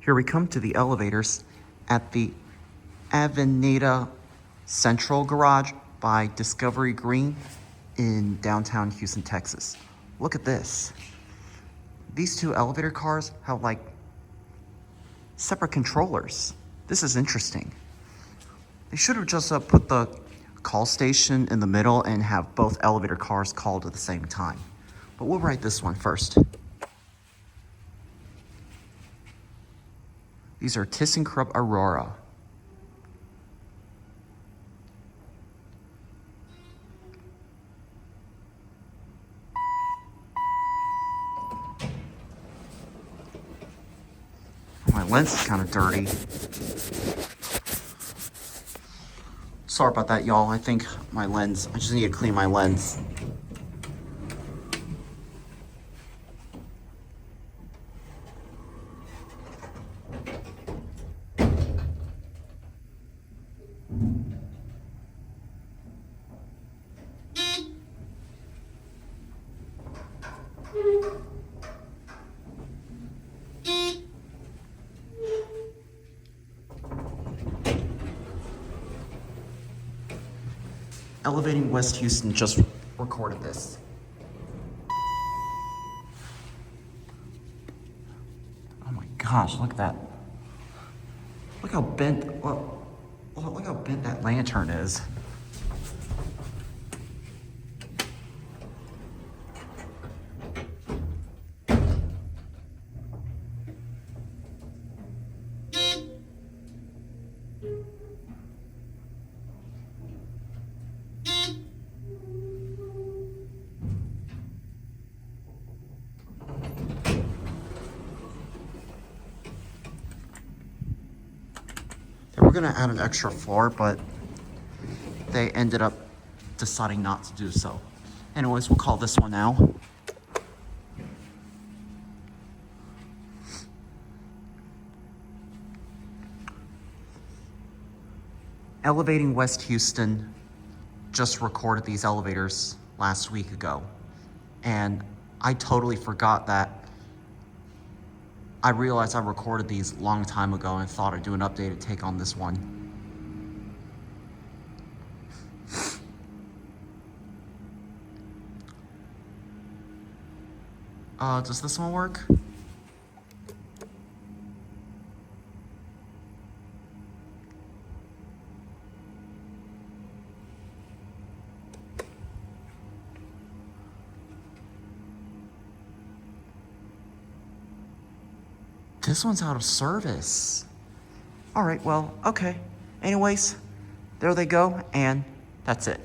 Here we come to the elevators at the Avenida Central Garage by Discovery Green in downtown Houston, Texas. Look at this. These two elevator cars have like separate controllers. This is interesting. They should have just put the call station in the middle and have both elevator cars called at the same time. But we'll write this one first. These are ThyssenKrupp Aurora. My lens is kind of dirty. Sorry about that, y'all. I think my lens, I just need to clean my lens. Elevating West Houston just recorded this. Oh my gosh, look at that. Look how bent, well, look how bent that lantern is. We're gonna add an extra floor, but they ended up deciding not to do so. Anyways, we'll call this one now. Elevating West Houston just recorded these elevators last week ago, and I totally forgot that. I realized I recorded these a long time ago and thought I'd do an updated take on this one. Does this one work? This one's out of service. All right, well, okay. Anyways, there they go, and that's it.